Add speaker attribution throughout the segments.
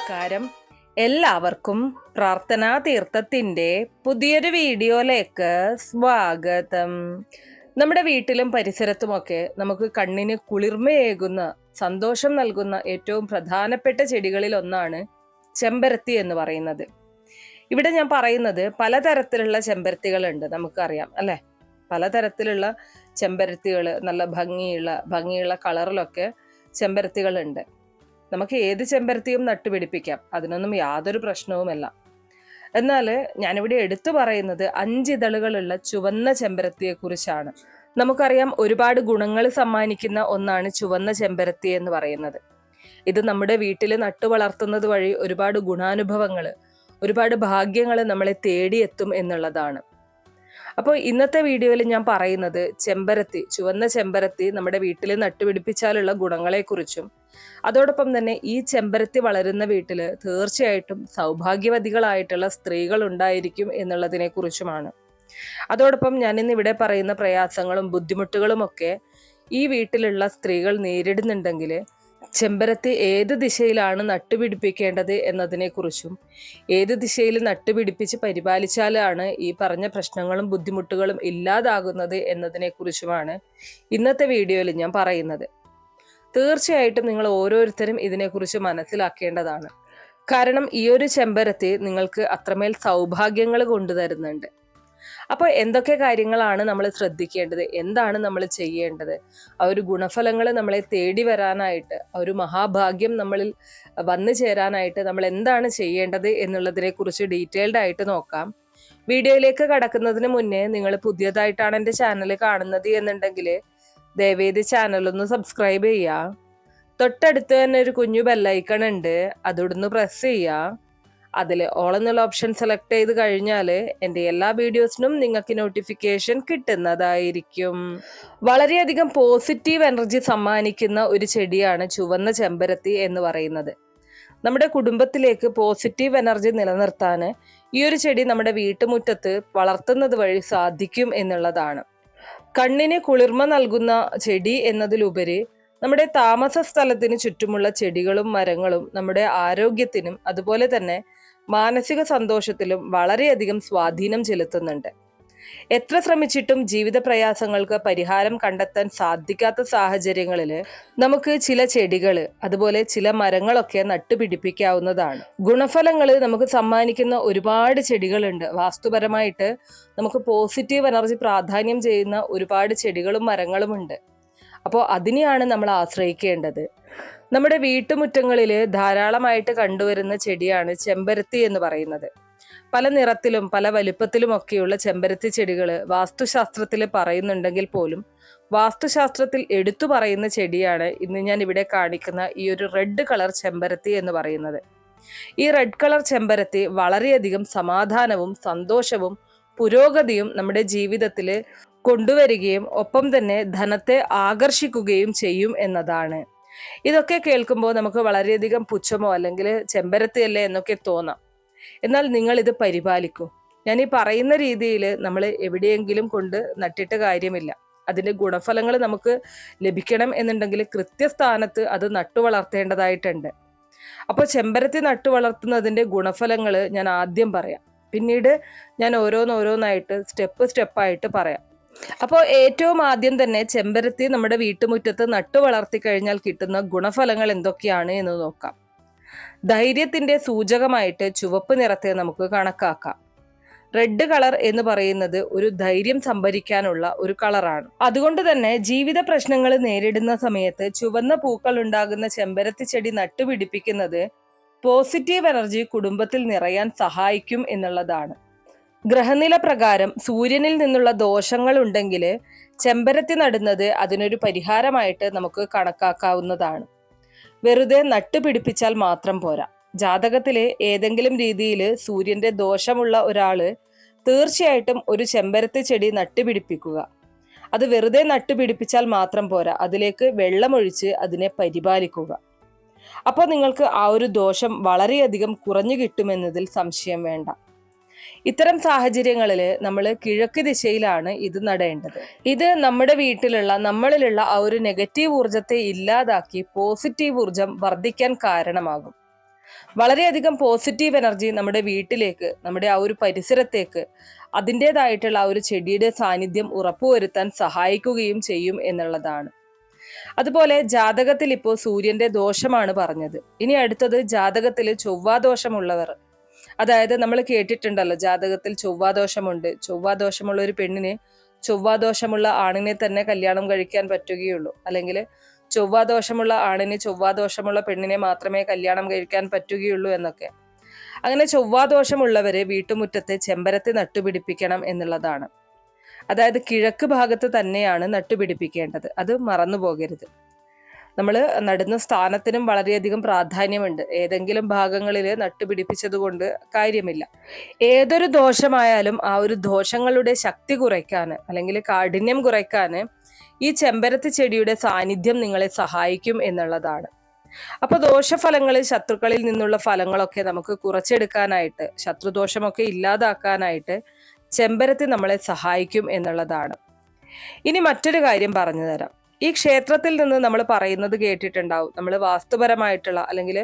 Speaker 1: നമസ്കാരം. എല്ലാവർക്കും പ്രാർത്ഥനാ തീർത്ഥത്തിൻ്റെ പുതിയൊരു വീഡിയോയിലേക്ക് സ്വാഗതം. നമ്മുടെ വീട്ടിലും പരിസരത്തുമൊക്കെ നമുക്ക് കണ്ണിന് കുളിർമയേകുന്ന, സന്തോഷം നൽകുന്ന ഏറ്റവും പ്രധാനപ്പെട്ട ചെടികളിൽ ഒന്നാണ് ചെമ്പരത്തി എന്ന് പറയുന്നത്. ഇവിടെ ഞാൻ പറയുന്നത് പലതരത്തിലുള്ള ചെമ്പരത്തികളുണ്ട്, നമുക്കറിയാം അല്ലേ? പലതരത്തിലുള്ള ചെമ്പരത്തികൾ, നല്ല ഭംഗിയുള്ള കളറിലൊക്കെ ചെമ്പരത്തികളുണ്ട്. നമുക്ക് ഏത് ചെമ്പരത്തിയും നട്ടുപിടിപ്പിക്കാം, അതിനൊന്നും യാതൊരു പ്രശ്നവുമല്ല. എന്നാൽ ഞാനിവിടെ എടുത്തു പറയുന്നത് 5 ഇതളുകളുള്ള ചുവന്ന ചെമ്പരത്തിയെ കുറിച്ചാണ്. നമുക്കറിയാം, ഒരുപാട് ഗുണങ്ങൾ സമ്മാനിക്കുന്ന ഒന്നാണ് ചുവന്ന ചെമ്പരത്തി എന്ന് പറയുന്നത്. ഇത് നമ്മുടെ വീട്ടിൽ നട്ടു വളർത്തുന്നത് വഴി ഒരുപാട് ഗുണാനുഭവങ്ങൾ, ഒരുപാട് ഭാഗ്യങ്ങൾ നമ്മളെ തേടിയെത്തും എന്നുള്ളതാണ്. അപ്പോൾ ഇന്നത്തെ വീഡിയോയിൽ ഞാൻ പറയുന്നത് ചുവന്ന ചെമ്പരത്തി നമ്മുടെ വീട്ടിൽ നട്ടുപിടിപ്പിച്ചാലുള്ള ഗുണങ്ങളെക്കുറിച്ചും, അതോടൊപ്പം തന്നെ ഈ ചെമ്പരത്തി വളരുന്ന വീട്ടിൽ തീർച്ചയായിട്ടും സൗഭാഗ്യവതികളായിട്ടുള്ള സ്ത്രീകൾ ഉണ്ടായിരിക്കും എന്നുള്ളതിനെ കുറിച്ചുമാണ്. അതോടൊപ്പം ഞാൻ ഇന്ന് ഇവിടെ പറയുന്ന പ്രയാസങ്ങളും ബുദ്ധിമുട്ടുകളും ഒക്കെ ഈ വീട്ടിലുള്ള സ്ത്രീകൾ നേരിടുന്നുണ്ടെങ്കിൽ ചെമ്പരത്തി ഏത് ദിശയിലാണ് നട്ടുപിടിപ്പിക്കേണ്ടത് എന്നതിനെക്കുറിച്ചും, ഏത് ദിശയിൽ നട്ടുപിടിപ്പിച്ച് പരിപാലിച്ചാലാണ് ഈ പറഞ്ഞ പ്രശ്നങ്ങളും ബുദ്ധിമുട്ടുകളും ഇല്ലാതാകുന്നത് എന്നതിനെക്കുറിച്ചുമാണ് ഇന്നത്തെ വീഡിയോയിൽ ഞാൻ പറയുന്നത്. തീർച്ചയായിട്ടും നിങ്ങൾ ഓരോരുത്തരും ഇതിനെക്കുറിച്ച് മനസ്സിലാക്കേണ്ടതാണ്. കാരണം ഈ ഒരു ചെമ്പരത്തി നിങ്ങൾക്ക് അത്രമേൽ സൗഭാഗ്യങ്ങൾ കൊണ്ടുതരുന്നുണ്ട്. അപ്പോൾ എന്തൊക്കെ കാര്യങ്ങളാണ് നമ്മൾ ശ്രദ്ധിക്കേണ്ടത്, എന്താണ് നമ്മൾ ചെയ്യേണ്ടത്, ആ ഒരു ഗുണഫലങ്ങൾ നമ്മളെ തേടി വരാനായിട്ട്, ആ ഒരു മഹാഭാഗ്യം നമ്മളിൽ വന്നു ചേരാനായിട്ട് നമ്മൾ എന്താണ് ചെയ്യേണ്ടത് എന്നുള്ളതിനെ കുറിച്ച് ഡീറ്റെയിൽഡ് ആയിട്ട് നോക്കാം. വീഡിയോയിലേക്ക് കടക്കുന്നതിന് മുന്നേ നിങ്ങൾ പുതിയതായിട്ടാണ് എൻ്റെ ചാനൽ കാണുന്നത് എന്നുണ്ടെങ്കിൽ ദയവേദി ചാനലൊന്ന് സബ്സ്ക്രൈബ് ചെയ്യുക. തൊട്ടടുത്ത് തന്നെ ഒരു കുഞ്ഞു ബെല്ലൈക്കൺ ഉണ്ട്, അതൊന്ന് പ്രസ് ചെയ്യുക. അതിൽ ഓൾ എന്നുള്ള ഓപ്ഷൻ സെലക്ട് ചെയ്ത് കഴിഞ്ഞാൽ എൻ്റെ എല്ലാ വീഡിയോസിനും നിങ്ങൾക്ക് നോട്ടിഫിക്കേഷൻ കിട്ടുന്നതായിരിക്കും. വളരെയധികം പോസിറ്റീവ് എനർജി സമ്മാനിക്കുന്ന ഒരു ചെടിയാണ് ചുവന്ന ചെമ്പരത്തി എന്ന് പറയുന്നത്. നമ്മുടെ കുടുംബത്തിലേക്ക് പോസിറ്റീവ് എനർജി നിലനിർത്താൻ ഈ ഒരു ചെടി നമ്മുടെ വീട്ടുമുറ്റത്ത് വളർത്തുന്നത് വഴി സാധിക്കും എന്നുള്ളതാണ്. കണ്ണിന് കുളിർമ നൽകുന്ന ചെടി എന്നതിലുപരി നമ്മുടെ താമസ സ്ഥലത്തിന് ചുറ്റുമുള്ള ചെടികളും മരങ്ങളും നമ്മുടെ ആരോഗ്യത്തിനും അതുപോലെ തന്നെ മാനസിക സന്തോഷത്തിലും വളരെയധികം സ്വാധീനം ചെലുത്തുന്നുണ്ട്. എത്ര ശ്രമിച്ചിട്ടും ജീവിത പ്രയാസങ്ങൾക്ക് പരിഹാരം കണ്ടെത്താൻ സാധിക്കാത്ത സാഹചര്യങ്ങളിൽ നമുക്ക് ചില ചെടികൾ അതുപോലെ ചില മരങ്ങളൊക്കെ നട്ടുപിടിപ്പിക്കാവുന്നതാണ്. ഗുണഫലങ്ങൾ നമുക്ക് സമ്മാനിക്കുന്ന ഒരുപാട് ചെടികളുണ്ട്. വാസ്തുപരമായിട്ട് നമുക്ക് പോസിറ്റീവ് എനർജി പ്രാധാന്യം ചെയ്യുന്ന ഒരുപാട് ചെടികളും മരങ്ങളും ഉണ്ട്. അപ്പോൾ അതിനെയാണ് നമ്മൾ ആശ്രയിക്കേണ്ടത്. നമ്മുടെ വീട്ടുമുറ്റങ്ങളിൽ ധാരാളമായിട്ട് കണ്ടുവരുന്ന ചെടിയാണ് ചെമ്പരത്തി എന്ന് പറയുന്നത്. പല നിറത്തിലും പല വലിപ്പത്തിലും ഒക്കെയുള്ള ചെമ്പരത്തി ചെടികൾ വാസ്തുശാസ്ത്രത്തിൽ പറയുന്നുണ്ടെങ്കിൽ പോലും വാസ്തുശാസ്ത്രത്തിൽ എടുത്തു പറയുന്ന ചെടിയാണ് ഇന്ന് ഞാൻ ഇവിടെ കാണിക്കുന്ന ഈ ഒരു റെഡ് കളർ ചെമ്പരത്തി എന്ന് പറയുന്നത്. ഈ റെഡ് കളർ ചെമ്പരത്തി വളരെയധികം സമാധാനവും സന്തോഷവും പുരോഗതിയും നമ്മുടെ ജീവിതത്തിൽ കൊണ്ടുവരികയും ഒപ്പം തന്നെ ധനത്തെ ആകർഷിക്കുകയും ചെയ്യും എന്നതാണ്. ഇതൊക്കെ കേൾക്കുമ്പോൾ നമുക്ക് വളരെയധികം പുച്ഛമോ അല്ലെങ്കിൽ ചെമ്പരത്തിയല്ലേ എന്നൊക്കെ തോന്നാം. എന്നാൽ നിങ്ങൾ ഇത് പരിപാലിക്കൂ. ഞാൻ ഈ പറയുന്ന രീതിയിൽ നമ്മൾ എവിടെയെങ്കിലും കൊണ്ട് നട്ടിട്ട് കാര്യമില്ല. അതിൻ്റെ ഗുണഫലങ്ങൾ നമുക്ക് ലഭിക്കണം എന്നുണ്ടെങ്കിൽ കൃത്യസ്ഥാനത്ത് അത് നട്ടു വളർത്തേണ്ടതായിട്ടുണ്ട്. അപ്പോൾ ചെമ്പരത്തി നട്ടു വളർത്തുന്നതിൻ്റെ ഗുണഫലങ്ങൾ ഞാൻ ആദ്യം പറയാം, പിന്നീട് ഞാൻ ഓരോന്നായിട്ട് സ്റ്റെപ്പായിട്ട് പറയാം. അപ്പോൾ ഏറ്റവും ആദ്യം തന്നെ ചെമ്പരത്തി നമ്മുടെ വീട്ടുമുറ്റത്ത് നട്ടു വളർത്തി കഴിഞ്ഞാൽ കിട്ടുന്ന ഗുണഫലങ്ങൾ എന്തൊക്കെയാണ് എന്ന് നോക്കാം. ധൈര്യത്തിന്റെ സൂചകമായിട്ട് ചുവപ്പ് നിറത്തെ നമുക്ക് കണക്കാക്കാം. റെഡ് കളർ എന്ന് പറയുന്നത് ഒരു ധൈര്യം സംഭരിക്കാനുള്ള ഒരു കളറാണ്. അതുകൊണ്ട് തന്നെ ജീവിത പ്രശ്നങ്ങൾ നേരിടുന്ന സമയത്ത് ചുവന്ന പൂക്കൾ ഉണ്ടാകുന്ന ചെമ്പരത്തി ചെടി നട്ടുപിടിപ്പിക്കുന്നത് പോസിറ്റീവ് എനർജി കുടുംബത്തിൽ നിറയാൻ സഹായിക്കും എന്നുള്ളതാണ്. ഗ്രഹനില പ്രകാരം സൂര്യനിൽ നിന്നുള്ള ദോഷങ്ങൾ ഉണ്ടെങ്കിൽ ചെമ്പരത്തി നടുന്നത് അതിനൊരു പരിഹാരമായിട്ട് നമുക്ക് കണക്കാക്കാവുന്നതാണ്. വെറുതെ നട്ടുപിടിപ്പിച്ചാൽ മാത്രം പോരാ. ജാതകത്തിലെ ഏതെങ്കിലും രീതിയിൽ സൂര്യന്റെ ദോഷമുള്ള ഒരാള് തീർച്ചയായിട്ടും ഒരു ചെമ്പരത്തി ചെടി നട്ടുപിടിപ്പിക്കുക. അത് വെറുതെ നട്ടുപിടിപ്പിച്ചാൽ മാത്രം പോരാ, അതിലേക്ക് വെള്ളമൊഴിച്ച് അതിനെ പരിപാലിക്കുക. അപ്പോൾ നിങ്ങൾക്ക് ആ ഒരു ദോഷം വളരെയധികം കുറഞ്ഞു കിട്ടുമെന്നതിൽ സംശയം വേണ്ട. ഇത്തരം സാഹചര്യങ്ങളിൽ നമ്മൾ കിഴക്ക് ദിശയിലാണ് ഇത് നടേണ്ടത്. ഇത് നമ്മുടെ നമ്മളിലുള്ള ആ ഒരു നെഗറ്റീവ് ഊർജത്തെ ഇല്ലാതാക്കി പോസിറ്റീവ് ഊർജം വർദ്ധിക്കാൻ കാരണമാകും. വളരെയധികം പോസിറ്റീവ് എനർജി നമ്മുടെ വീട്ടിലേക്ക്, നമ്മുടെ ആ ഒരു പരിസരത്തേക്ക് അതിൻ്റെതായിട്ടുള്ള ആ ഒരു ചെടിയുടെ സാന്നിധ്യം ഉറപ്പുവരുത്താൻ സഹായിക്കുകയും ചെയ്യും എന്നുള്ളതാണ്. അതുപോലെ ജാതകത്തിൽ ഇപ്പോൾ സൂര്യന്റെ ദോഷമാണ് പറഞ്ഞത്. ഇനി അടുത്തത് ജാതകത്തിൽ ചൊവ്വാദോഷമുള്ളവർ, അതായത് നമ്മൾ കേട്ടിട്ടുണ്ടല്ലോ ജാതകത്തിൽ ചൊവ്വാദോഷമുണ്ട്, ചൊവ്വാദോഷമുള്ള ഒരു പെണ്ണിന് ചൊവ്വാദോഷമുള്ള ആണിനെ തന്നെ കല്യാണം കഴിക്കാൻ പറ്റുകയുള്ളൂ, അല്ലെങ്കിൽ ചൊവ്വാദോഷമുള്ള ആണിന് ചൊവ്വാദോഷമുള്ള പെണ്ണിനെ മാത്രമേ കല്യാണം കഴിക്കാൻ പറ്റുകയുള്ളൂ എന്നൊക്കെ. അങ്ങനെ ചൊവ്വാദോഷമുള്ളവരെ വീട്ടുമുറ്റത്തെ ചെമ്പരത്തി നട്ടുപിടിപ്പിക്കണം എന്നുള്ളതാണ്. അതായത് കിഴക്ക് ഭാഗത്ത് തന്നെയാണ് നട്ടുപിടിപ്പിക്കേണ്ടത്, അത് മറന്നു പോകരുത്. നമ്മൾ നടുന്ന സ്ഥാനത്തിനും വളരെയധികം പ്രാധാന്യമുണ്ട്. ഏതെങ്കിലും ഭാഗങ്ങളിൽ നട്ടുപിടിപ്പിച്ചത് കൊണ്ട് കാര്യമില്ല. ഏതൊരു ദോഷമായാലും ആ ഒരു ദോഷങ്ങളുടെ ശക്തി കുറയ്ക്കാൻ അല്ലെങ്കിൽ കാഠിന്യം കുറയ്ക്കാൻ ഈ ചെമ്പരത്തി ചെടിയുടെ സാന്നിധ്യം നിങ്ങളെ സഹായിക്കും എന്നുള്ളതാണ്. അപ്പൊ ദോഷഫലങ്ങളിൽ ശത്രുക്കളിൽ നിന്നുള്ള ഫലങ്ങളൊക്കെ നമുക്ക് കുറച്ചെടുക്കാനായിട്ട്, ശത്രുദോഷമൊക്കെ ഇല്ലാതാക്കാനായിട്ട് ചെമ്പരത്തി നമ്മളെ സഹായിക്കും എന്നുള്ളതാണ്. ഇനി മറ്റൊരു കാര്യം പറഞ്ഞു തരാം. ഈ ക്ഷേത്രത്തിൽ നിന്ന് നമ്മൾ പറയുന്നത് കേട്ടിട്ടുണ്ടാവും, നമ്മൾ വാസ്തുപരമായിട്ടുള്ള അല്ലെങ്കിൽ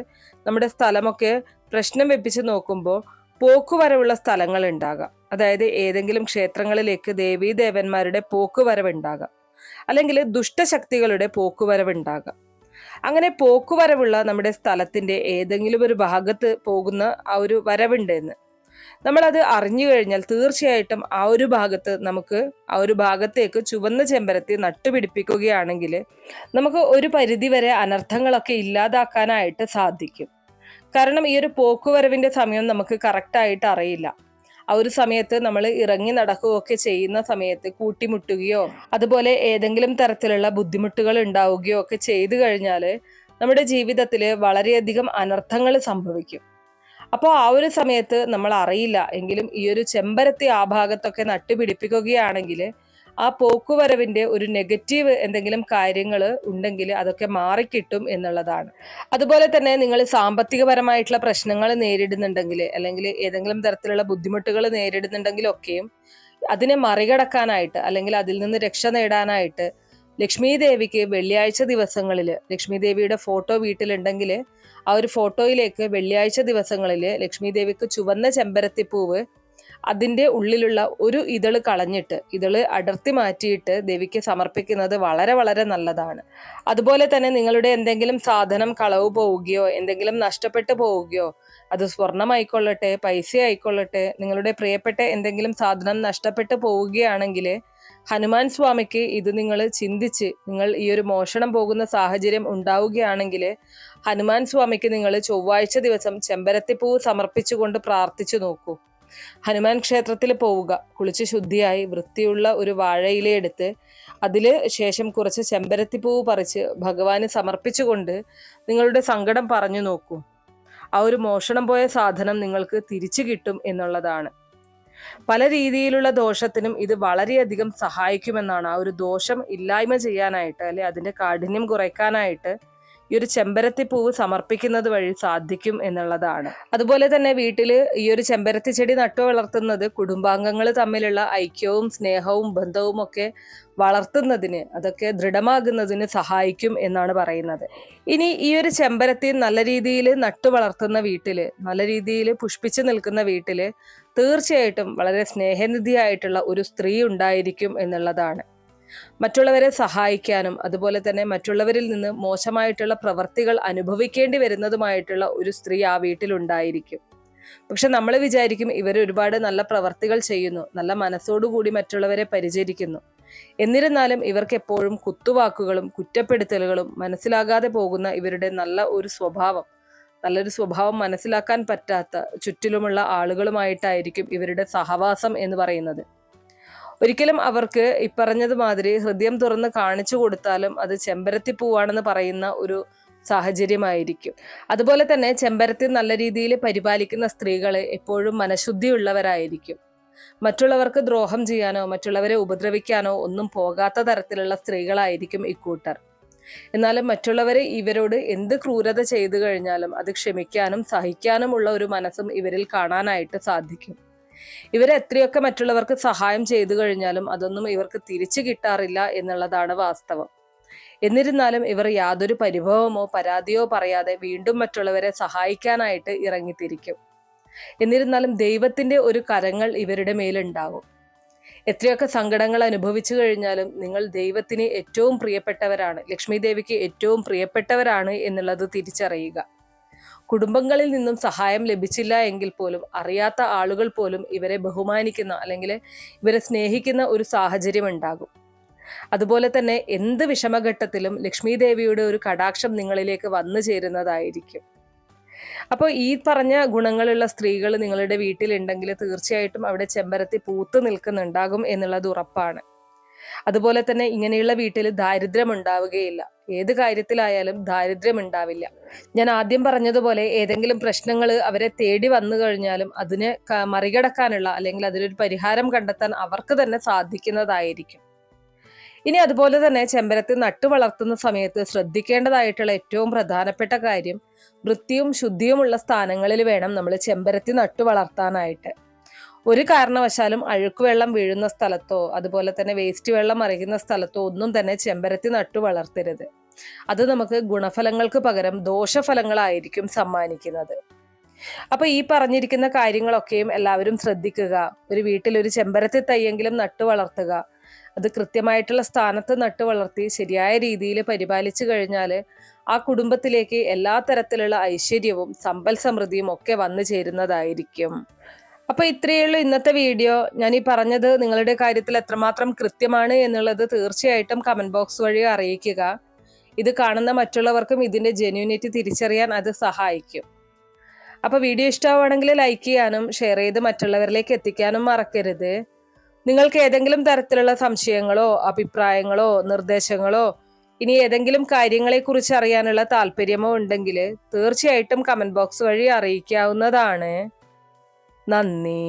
Speaker 1: നമ്മുടെ സ്ഥലമൊക്കെ പ്രശ്നം വെപ്പിച്ച് നോക്കുമ്പോൾ പോക്കുവരവുള്ള സ്ഥലങ്ങൾ ഉണ്ടാകാം. അതായത് ഏതെങ്കിലും ക്ഷേത്രങ്ങളിലേക്ക് ദേവീദേവന്മാരുടെ പോക്കുവരവ് ഉണ്ടാകാം, അല്ലെങ്കിൽ ദുഷ്ടശക്തികളുടെ പോക്കുവരവ് ഉണ്ടാകാം. അങ്ങനെ പോക്കുവരവുള്ള നമ്മുടെ സ്ഥലത്തിന്റെ ഏതെങ്കിലും ഒരു ഭാഗത്ത് പോകുന്ന ആ ഒരു വരവുണ്ടെന്ന് നമ്മളത് അറിഞ്ഞു കഴിഞ്ഞാൽ തീർച്ചയായിട്ടും ആ ഒരു ഭാഗത്ത് നമുക്ക് ആ ഒരു ഭാഗത്തേക്ക് ചുവന്ന ചെമ്പരത്തി നട്ടുപിടിപ്പിക്കുകയാണെങ്കിൽ നമുക്ക് ഒരു പരിധിവരെ അനർത്ഥങ്ങളൊക്കെ ഇല്ലാതാക്കാനായിട്ട് സാധിക്കും. കാരണം ഈ ഒരു പോക്കുവരവിന്റെ സമയം നമുക്ക് കറക്റ്റായിട്ട് അറിയില്ല. ആ ഒരു സമയത്ത് നമ്മൾ ഇറങ്ങി നടക്കുകയൊക്കെ ചെയ്യുന്ന സമയത്ത് കൂട്ടിമുട്ടുകയോ അതുപോലെ ഏതെങ്കിലും തരത്തിലുള്ള ബുദ്ധിമുട്ടുകൾ ഉണ്ടാവുകയോ ഒക്കെ ചെയ്തു കഴിഞ്ഞാൽ നമ്മുടെ ജീവിതത്തിൽ വളരെയധികം അനർത്ഥങ്ങൾ സംഭവിക്കും. അപ്പോൾ ആ ഒരു സമയത്ത് നമ്മൾ അറിയില്ല എങ്കിലും ഈ ഒരു ചെമ്പരത്തി ആ ഭാഗത്തൊക്കെ നട്ടുപിടിപ്പിക്കുകയാണെങ്കിൽ ആ പോക്കുവരവിന്റെ ഒരു നെഗറ്റീവ് എന്തെങ്കിലും കാര്യങ്ങൾ ഉണ്ടെങ്കിൽ അതൊക്കെ മാറിക്കിട്ടും എന്നുള്ളതാണ്. അതുപോലെ തന്നെ നിങ്ങൾ സാമ്പത്തികപരമായിട്ടുള്ള പ്രശ്നങ്ങൾ നേരിടുന്നുണ്ടെങ്കിൽ അല്ലെങ്കിൽ ഏതെങ്കിലും തരത്തിലുള്ള ബുദ്ധിമുട്ടുകൾ നേരിടുന്നുണ്ടെങ്കിലൊക്കെയും അതിനെ മറികടക്കാനായിട്ട് അല്ലെങ്കിൽ അതിൽ നിന്ന് രക്ഷ നേടാനായിട്ട് ലക്ഷ്മി ദേവിക്ക് വെള്ളിയാഴ്ച ദിവസങ്ങളിൽ ലക്ഷ്മി ദേവിയുടെ ഫോട്ടോ വീട്ടിലുണ്ടെങ്കിൽ ആ ഒരു ഫോട്ടോയിലേക്ക് വെള്ളിയാഴ്ച ദിവസങ്ങളിൽ ലക്ഷ്മി ദേവിക്ക് ചുവന്ന ചെമ്പരത്തിപ്പൂവ് അതിൻ്റെ ഉള്ളിലുള്ള ഒരു ഇതള് കളഞ്ഞിട്ട് ഇതള് അടർത്തി മാറ്റിയിട്ട് ദേവിക്ക് സമർപ്പിക്കുന്നത് വളരെ വളരെ നല്ലതാണ്. അതുപോലെ തന്നെ നിങ്ങളുടെ എന്തെങ്കിലും സാധനം കളവ് പോവുകയോ എന്തെങ്കിലും നഷ്ടപ്പെട്ടു പോവുകയോ, അത് സ്വർണമായിക്കൊള്ളട്ടെ, പൈസ ആയിക്കൊള്ളട്ടെ, നിങ്ങളുടെ പ്രിയപ്പെട്ട എന്തെങ്കിലും സാധനം നഷ്ടപ്പെട്ടു പോവുകയാണെങ്കിൽ ഹനുമാൻ സ്വാമിക്ക് ഇത് നിങ്ങൾ ചിന്തിച്ച്, നിങ്ങൾ ഈ ഒരു മോഷണം പോകുന്ന സാഹചര്യം ഉണ്ടാവുകയാണെങ്കിൽ ഹനുമാൻ സ്വാമിക്ക് നിങ്ങൾ ചൊവ്വാഴ്ച ദിവസം ചെമ്പരത്തിപ്പൂവ് സമർപ്പിച്ചുകൊണ്ട് പ്രാർത്ഥിച്ചു നോക്കൂ. ഹനുമാൻ ക്ഷേത്രത്തിൽ പോവുക, കുളിച്ച് ശുദ്ധിയായി വൃത്തിയുള്ള ഒരു വാഴയില എടുത്ത് അതിൽ ശേഷം കുറച്ച് ചെമ്പരത്തിപ്പൂവ് പറിച്ച് ഭഗവാന് സമർപ്പിച്ചുകൊണ്ട് നിങ്ങളുടെ സങ്കടം പറഞ്ഞു നോക്കൂ. ആ ഒരു മോഷണം പോയ സാധനം നിങ്ങൾക്ക് തിരിച്ചു കിട്ടും എന്നുള്ളതാണ്. പല രീതിയിലുള്ള ദോഷത്തിനും ഇത് വളരെയധികം സഹായിക്കുമെന്നാണ്. ആ ഒരു ദോഷം ഇല്ലായ്മ ചെയ്യാനായിട്ട് അല്ലെ അതിന്റെ കാഠിന്യം കുറയ്ക്കാനായിട്ട് ഈ ഒരു ചെമ്പരത്തി പൂവ് സമർപ്പിക്കുന്നത് വഴി സാധിക്കും എന്നുള്ളതാണ്. അതുപോലെ തന്നെ വീട്ടിൽ ഈ ഒരു ചെമ്പരത്തി ചെടി നട്ടു വളർത്തുന്നത് കുടുംബാംഗങ്ങൾ തമ്മിലുള്ള ഐക്യവും സ്നേഹവും ബന്ധവും ഒക്കെ വളർത്തുന്നതിന്, അതൊക്കെ ദൃഢമാകുന്നതിന് സഹായിക്കും എന്നാണ് പറയുന്നത്. ഇനി ഈ ഒരു ചെമ്പരത്തി നല്ല രീതിയിൽ നട്ടു വളർത്തുന്ന വീട്ടില്, നല്ല രീതിയിൽ പുഷ്പിച്ചു നിൽക്കുന്ന വീട്ടില് തീർച്ചയായിട്ടും വളരെ സ്നേഹനിധിയായിട്ടുള്ള ഒരു സ്ത്രീ ഉണ്ടായിരിക്കും എന്നുള്ളതാണ്. മറ്റുള്ളവരെ സഹായിക്കാനും അതുപോലെ തന്നെ മറ്റുള്ളവരിൽ നിന്ന് മോശമായിട്ടുള്ള പ്രവർത്തികൾ അനുഭവിക്കേണ്ടി വരുന്നതുമായിട്ടുള്ള ഒരു സ്ത്രീ ആ വീട്ടിലുണ്ടായിരിക്കും. പക്ഷെ നമ്മൾ വിചാരിക്കും ഇവർ ഒരുപാട് നല്ല പ്രവർത്തികൾ ചെയ്യുന്നു, നല്ല മനസ്സോടുകൂടി മറ്റുള്ളവരെ പരിചരിക്കുന്നു. എന്നിരുന്നാലും ഇവർക്ക് എപ്പോഴും കുത്തുവാക്കുകളും കുറ്റപ്പെടുത്തലുകളും, മനസ്സിലാകാതെ പോകുന്ന ഇവരുടെ നല്ലൊരു സ്വഭാവം മനസ്സിലാക്കാൻ പറ്റാത്ത ചുറ്റിലുമുള്ള ആളുകളുമായിട്ടായിരിക്കും ഇവരുടെ സഹവാസം എന്ന് പറയുന്നത്. ഒരിക്കലും അവർക്ക് ഇപ്പറഞ്ഞത് മാതിരി ഹൃദയം തുറന്ന് കാണിച്ചു കൊടുത്താലും അത് ചെമ്പരത്തി പൂവാണെന്ന് പറയുന്ന ഒരു സാഹചര്യമായിരിക്കും. അതുപോലെ തന്നെ ചെമ്പരത്തി നല്ല രീതിയിൽ പരിപാലിക്കുന്ന സ്ത്രീകൾ എപ്പോഴും മനഃശുദ്ധിയുള്ളവരായിരിക്കും. മറ്റുള്ളവർക്ക് ദ്രോഹം ചെയ്യാനോ മറ്റുള്ളവരെ ഉപദ്രവിക്കാനോ ഒന്നും പോകാത്ത തരത്തിലുള്ള സ്ത്രീകളായിരിക്കും ഇക്കൂട്ടർ. എന്നാലും മറ്റുള്ളവരെ ഇവരോട് എന്ത് ക്രൂരത ചെയ്തു കഴിഞ്ഞാലും അത് ക്ഷമിക്കാനും സഹിക്കാനുമുള്ള ഒരു മനസ്സും ഇവരിൽ കാണാനായിട്ട് സാധിക്കും. ഇവരെത്രയൊക്കെ മറ്റുള്ളവർക്ക് സഹായം ചെയ്തു കഴിഞ്ഞാലും അതൊന്നും ഇവർക്ക് തിരിച്ചു കിട്ടാറില്ല എന്നുള്ളതാണ് വാസ്തവം. എന്നിരുന്നാലും ഇവർ യാതൊരു പരിഭവമോ പരാതിയോ പറയാതെ വീണ്ടും മറ്റുള്ളവരെ സഹായിക്കാനായിട്ട് ഇറങ്ങിത്തിരിക്കും. എന്നിരുന്നാലും ദൈവത്തിന്റെ ഒരു കരങ്ങൾ ഇവരുടെ മേലുണ്ടാകും. എത്രയൊക്കെ സങ്കടങ്ങൾ അനുഭവിച്ചു കഴിഞ്ഞാലും നിങ്ങൾ ദൈവത്തിന് ഏറ്റവും പ്രിയപ്പെട്ടവരാണ്, ലക്ഷ്മി ദേവിക്ക് ഏറ്റവും പ്രിയപ്പെട്ടവരാണ് എന്നുള്ളത് തിരിച്ചറിയുക. കുടുംബങ്ങളിൽ നിന്നും സഹായം ലഭിച്ചില്ല എങ്കിൽ പോലും അറിയാത്ത ആളുകൾ പോലും ഇവരെ ബഹുമാനിക്കുന്ന അല്ലെങ്കിൽ ഇവരെ സ്നേഹിക്കുന്ന ഒരു സാഹചര്യം ഉണ്ടാകും. അതുപോലെ തന്നെ എന്ത് വിഷമഘട്ടത്തിലും ലക്ഷ്മി ദേവിയുടെ ഒരു കടാക്ഷം നിങ്ങളിലേക്ക് വന്നു ചേരുന്നതായിരിക്കും. അപ്പോൾ ഈ പറഞ്ഞ ഗുണങ്ങളുള്ള സ്ത്രീകൾ നിങ്ങളുടെ വീട്ടിലുണ്ടെങ്കിൽ തീർച്ചയായിട്ടും അവിടെ ചെമ്പരത്തി പൂത്ത് നിൽക്കുന്നുണ്ടാകും എന്നുള്ളത് ഉറപ്പാണ്. അതുപോലെ തന്നെ ഇങ്ങനെയുള്ള വീട്ടിൽ ദാരിദ്ര്യം ഉണ്ടാവുകയില്ല. ഏത് കാര്യത്തിലായാലും ദാരിദ്ര്യം ഉണ്ടാവില്ല. ഞാൻ ആദ്യം പറഞ്ഞതുപോലെ ഏതെങ്കിലും പ്രശ്നങ്ങൾ അവരെ തേടി വന്നു കഴിഞ്ഞാലും അതിനെ മറികടക്കാനുള്ള അല്ലെങ്കിൽ അതിനൊരു പരിഹാരം കണ്ടെത്താൻ അവർക്ക് തന്നെ സാധിക്കുന്നതായിരിക്കും. ഇനി അതുപോലെ തന്നെ ചെമ്പരത്തി നട്ടു വളർത്തുന്ന സമയത്ത് ശ്രദ്ധിക്കേണ്ടതായിട്ടുള്ള ഏറ്റവും പ്രധാനപ്പെട്ട കാര്യം, വൃത്തിയും ശുദ്ധിയുമുള്ള സ്ഥാനങ്ങളിൽ വേണം നമ്മൾ ചെമ്പരത്തി നട്ടു വളർത്താനായിട്ട്. ഒരു കാരണവശാലും അഴുക്കുവെള്ളം വീഴുന്ന സ്ഥലത്തോ അതുപോലെ തന്നെ വേസ്റ്റ് വെള്ളം മറിയുന്ന സ്ഥലത്തോ ഒന്നും തന്നെ ചെമ്പരത്തി നട്ടു വളർത്തരുത്. അത് നമുക്ക് ഗുണഫലങ്ങൾക്ക് പകരം ദോഷഫലങ്ങളായിരിക്കും സമ്മാനിക്കുന്നത്. അപ്പൊ ഈ പറഞ്ഞിരിക്കുന്ന കാര്യങ്ങളൊക്കെയും എല്ലാവരും ശ്രദ്ധിക്കുക. ഒരു വീട്ടിൽ ഒരു ചെമ്പരത്തി തൈയെങ്കിലും നട്ടു വളർത്തുക. അത് കൃത്യമായിട്ടുള്ള സ്ഥാനത്ത് നട്ടു വളർത്തി ശരിയായ രീതിയിൽ പരിപാലിച്ചു കഴിഞ്ഞാൽ ആ കുടുംബത്തിലേക്ക് എല്ലാ തരത്തിലുള്ള ഐശ്വര്യവും സമ്പൽ സമൃദ്ധിയും ഒക്കെ വന്നു ചേരുന്നതായിരിക്കും. അപ്പൊ ഇത്രയേ ഉള്ളൂ ഇന്നത്തെ വീഡിയോ. ഞാൻ ഈ പറഞ്ഞത് നിങ്ങളുടെ കാര്യത്തിൽ എത്രമാത്രം കൃത്യമാണ് എന്നുള്ളത് തീർച്ചയായിട്ടും കമന്റ് ബോക്സ് വഴി അറിയിക്കുക. ഇത് കാണുന്ന മറ്റുള്ളവർക്കും ഇതിന്റെ ജെന്യൂനിറ്റി തിരിച്ചറിയാൻ അത് സഹായിക്കും. അപ്പൊ വീഡിയോ ഇഷ്ടമാണെങ്കിൽ ലൈക്ക് ചെയ്യാനും ഷെയർ ചെയ്ത് മറ്റുള്ളവരിലേക്ക് എത്തിക്കാനും മറക്കരുത്. നിങ്ങൾക്ക് ഏതെങ്കിലും തരത്തിലുള്ള സംശയങ്ങളോ അഭിപ്രായങ്ങളോ നിർദ്ദേശങ്ങളോ ഇനി ഏതെങ്കിലും കാര്യങ്ങളെക്കുറിച്ച് അറിയാനുള്ള താല്പര്യമോ ഉണ്ടെങ്കിൽ തീർച്ചയായിട്ടും കമന്റ് ബോക്സ് വഴി അറിയിക്കാവുന്നതാണ്. നന്ദി.